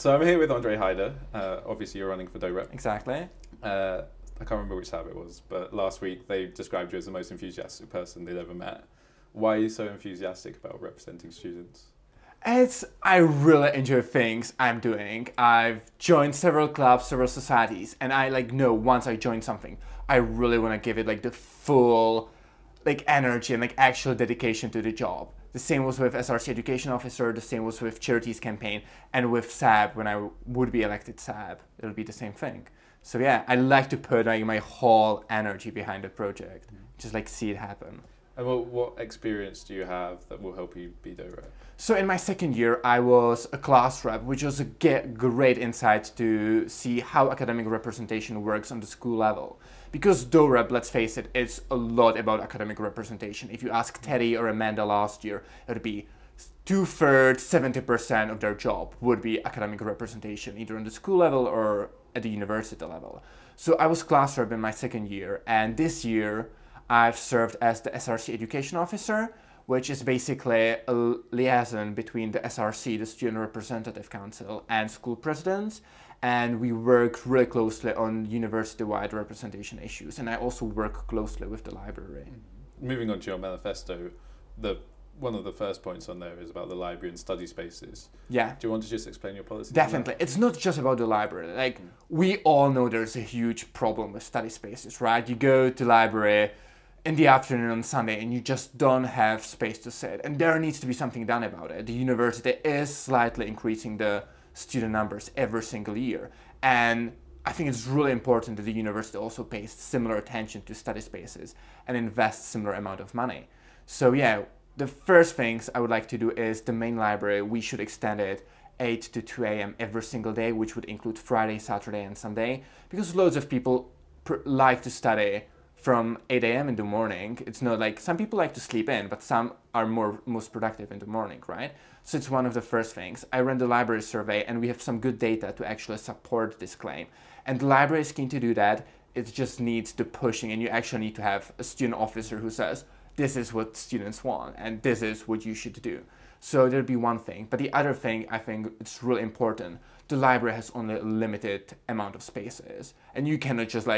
So I'm here with Ondrej Hajda. Obviously, you're running for DoRep. Exactly. I can't remember which tab it was, but last week they described you as the most enthusiastic person they'd ever met. Why are you so enthusiastic about representing students? I really enjoy things I'm doing. I've joined several clubs, several societies, and I know once I join something, I really want to give it the full energy and actual dedication to the job. The same was with SRC Education Officer, the same was with Charities Campaign, and with SAB, when I would be elected SAB, it'll be the same thing. So yeah, I like to put my whole energy behind the project, just see it happen. And what experience do you have that will help you be DoRep? So in my second year, I was a class rep, which was a great insight to see how academic representation works on the school level. Because DoRep, let's face it, it's a lot about academic representation. If you ask Teddy or Amanda last year, it would be 2/3, 70% of their job would be academic representation, either on the school level or at the university level. So I was class rep in my second year, and this year I've served as the SRC Education Officer, which is basically a liaison between the SRC, the Student Representative Council, and school presidents. And we work really closely on university-wide representation issues. And I also work closely with the library. Moving on to your manifesto, one of the first points on there is about the library and study spaces. Yeah. Do you want to just explain your policy? Definitely. It's not just about the library. We all know there's a huge problem with study spaces, right? You go to the library in the afternoon on Sunday and you just don't have space to sit. And there needs to be something done about it. The university is slightly increasing the student numbers every single year. And I think it's really important that the university also pays similar attention to study spaces and invests similar amount of money. So yeah, the first things I would like to do is the main library, we should extend it 8 to 2 a.m. every single day, which would include Friday, Saturday, and Sunday, because loads of people like to study from 8 a.m. in the morning. It's not some people like to sleep in, but some are most productive in the morning, right? So it's one of the first things. I ran the library survey and we have some good data to actually support this claim. And the library is keen to do that. It just needs the pushing, and you actually need to have a student officer who says, this is what students want and this is what you should do. So there'd be one thing. But the other thing, I think it's really important. The library has only a limited amount of spaces, and you cannot just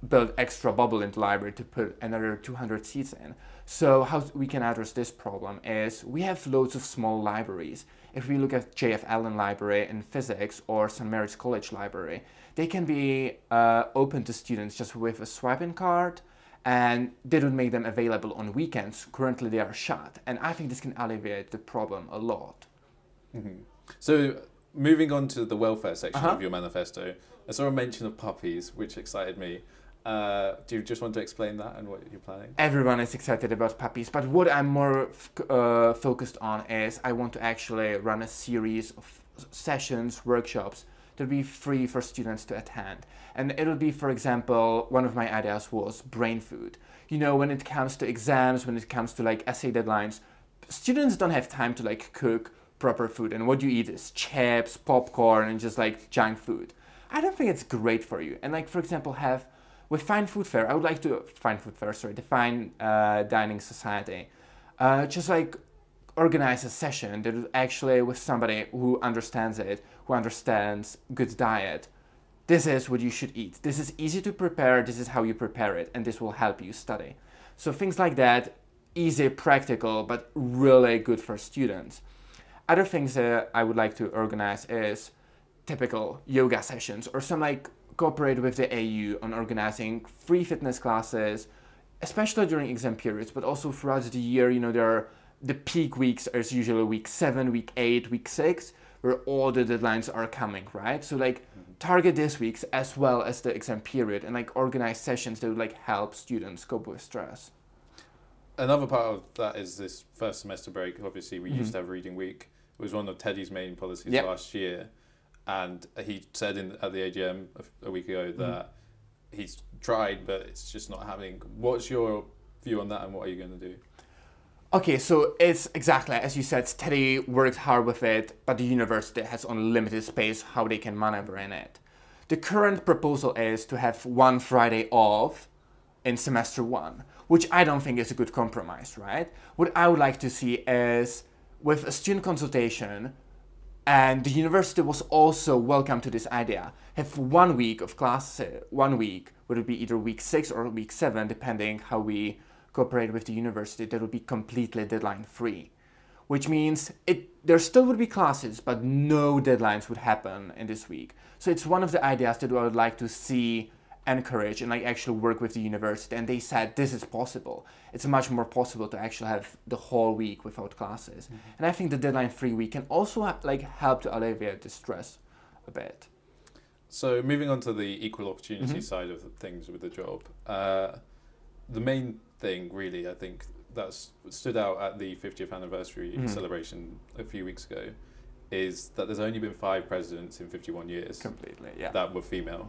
build extra bubble in the library to put another 200 seats in. So how we can address this problem is we have loads of small libraries. If we look at JF Allen Library in physics or St. Mary's College Library, they can be open to students just with a swipe-in card, and that would make them available on weekends. Currently they are shut, and I think this can alleviate the problem a lot. Mm-hmm. So moving on to the welfare section of your manifesto, I saw a mention of puppies, which excited me. Do you just want to explain that and what you're planning? Everyone is excited about puppies, but what I'm more focused on is I want to actually run a series of sessions, workshops that will be free for students to attend. And it'll be, for example, one of my ideas was brain food. You know, when it comes to exams, when it comes to essay deadlines, students don't have time to cook proper food, and what you eat is chips, popcorn, and just junk food. I don't think it's great for you. And for example, with Fine Food Fair, I would like to, the Fine Dining Society, just organize a session that is actually with somebody who understands it, who understands good diet. This is what you should eat. This is easy to prepare, this is how you prepare it, and this will help you study. So things like that, easy, practical, but really good for students. Other things that I would like to organize is typical yoga sessions, or some cooperate with the AU on organizing free fitness classes, especially during exam periods, but also throughout the year. You know, the peak weeks are usually week 7, week 8, week 6, where all the deadlines are coming, right? So target these weeks as well as the exam period, and organize sessions that would help students cope with stress. Another part of that is this first semester break. Obviously, we used to have reading week. It was one of Teddy's main policies last year. And he said at the AGM a week ago that he's tried, but it's just not happening. What's your view on that, and what are you going to do? Okay, so it's exactly as you said, Teddy worked hard with it, but the university has only limited space how they can maneuver in it. The current proposal is to have one Friday off in semester 1, which I don't think is a good compromise, right? What I would like to see is, with a student consultation, And the university was also welcome to this idea. Have 1 week of class, 1 week, would it be either week 6 or week 7, depending how we cooperate with the university, that would be completely deadline free. Which means there still would be classes, but no deadlines would happen in this week. So it's one of the ideas that I would like to see encourage and like actually work with the university. And they said this is possible. It's much more possible to actually have the whole week without classes. And I think the deadline-free week can also like help to alleviate the stress a bit. So moving on to the equal opportunity side of things with the job, the main thing really, I think, that stood out at the 50th anniversary celebration a few weeks ago is that there's only been 5 presidents in 51 years. Completely, yeah. That were female.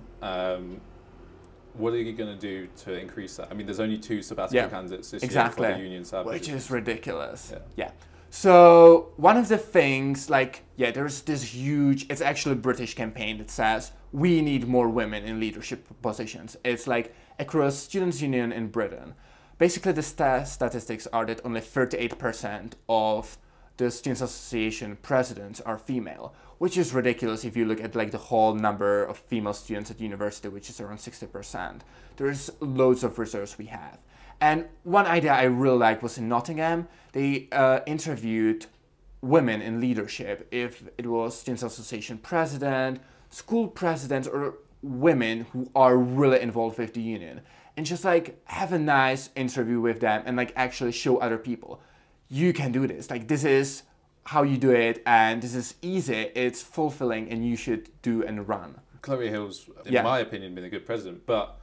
What are you going to do to increase that? I mean, there's only 2 sabbatical candidates this year for the union side. Which is ridiculous. Yeah. So one of the things, like, there's this huge, it's actually a British campaign that says we need more women in leadership positions. It's like across students' union in Britain. Basically, the statistics are that only 38% of the Students' Association presidents are female, which is ridiculous if you look at like the whole number of female students at university, which is around 60%. There's loads of reserves we have. And one idea I really liked was in Nottingham. They interviewed women in leadership, if it was Students' Association president, school presidents, or women who are really involved with the union. And just like have a nice interview with them and like actually show other people, you can do this. Like this is how you do it and this is easy, it's fulfilling and you should do and run. Chloe Hill's, in my opinion, been a good president, but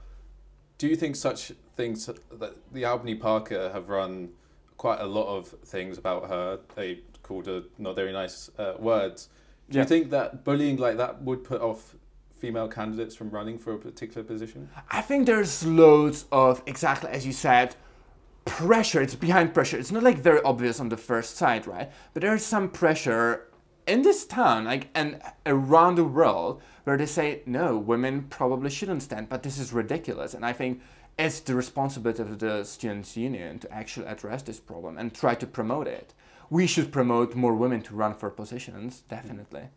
do you think such things, that the Albany Parker have run quite a lot of things about her, they called her not very nice words. Do you think that bullying like that would put off female candidates from running for a particular position? I think there's loads of, exactly as you said, pressure. It's behind pressure. It's not like very obvious on the first sight, right? But there's some pressure in this town, like, and around the world, where they say, no, women probably shouldn't stand, but this is ridiculous. And I think it's the responsibility of the students' union to actually address this problem and try to promote it. We should promote more women to run for positions, definitely.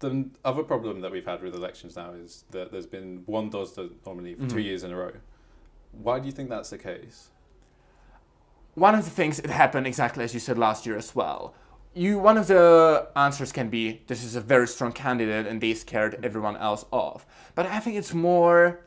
The other problem that we've had with elections now is that there's been one DOSDA nominee for 2 years in a row. Why do you think that's the case? One of the things that happened exactly as you said last year as well. One of the answers can be, this is a very strong candidate and they scared everyone else off. But I think it's more,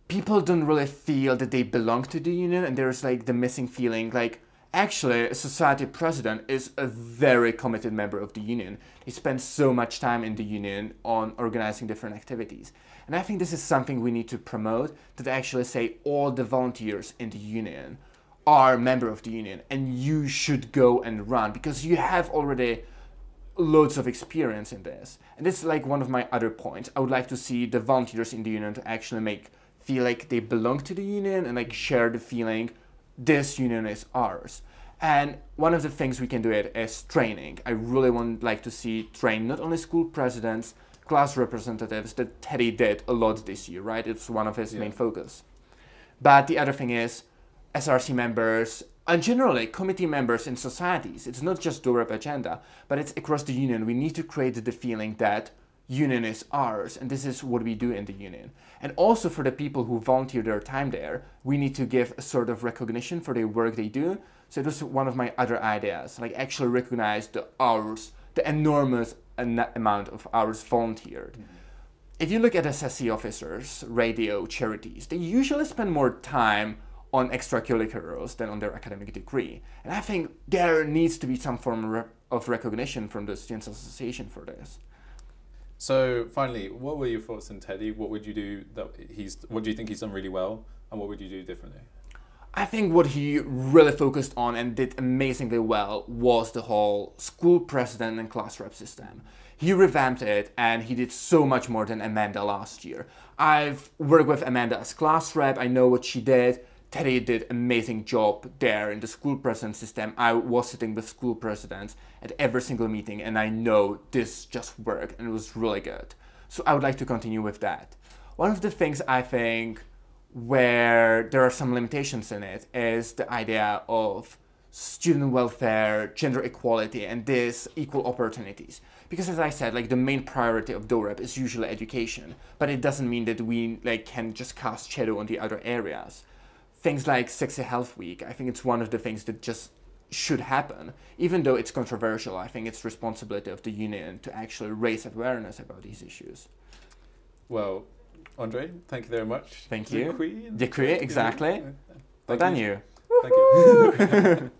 people don't really feel that they belong to the union and there's like the missing feeling like, actually, a society president is a very committed member of the union. He spends so much time in the union on organizing different activities. And I think this is something we need to promote, that actually say all the volunteers in the union are member of the union and you should go and run because you have already loads of experience in this. And this is like one of my other points. I would like to see the volunteers in the union to actually feel like they belong to the union and like share the feeling this union is ours. And one of the things we can do it is training. I really would like to see train not only school presidents, class representatives, that Teddy did a lot this year, right? It's one of his main focus. But the other thing is SRC members and generally committee members in societies. It's not just DoRep agenda, but it's across the union. We need to create the feeling that union is ours and this is what we do in the union. And also for the people who volunteer their time there, we need to give a sort of recognition for the work they do. So it was one of my other ideas, like actually recognize the hours, the enormous amount of hours volunteered. If you look at SSC officers, radio, charities, they usually spend more time on extracurriculars than on their academic degree. And I think there needs to be some form of recognition from the Students' Association for this. So finally, what were your thoughts on Teddy? What would you do what do you think he's done really well and what would you do differently? I think what he really focused on and did amazingly well was the whole school president and class rep system. He revamped it and he did so much more than Amanda last year. I've worked with Amanda as class rep, I know what she did. Teddy did an amazing job there in the school president system. I was sitting with school presidents at every single meeting and I know this just worked and it was really good. So I would like to continue with that. One of the things I think where there are some limitations in it is the idea of student welfare, gender equality, and this equal opportunities. because as I said, like the main priority of DoRep is usually education, but it doesn't mean that we like can just cast shadow on the other areas. Things like Sexy Health Week, I think it's one of the things that just should happen. Even though it's controversial, I think it's responsibility of the union to actually raise awareness about these issues. Well, Ondrej, thank you very much. Thank you. Decree, exactly. Well done you. Thank you.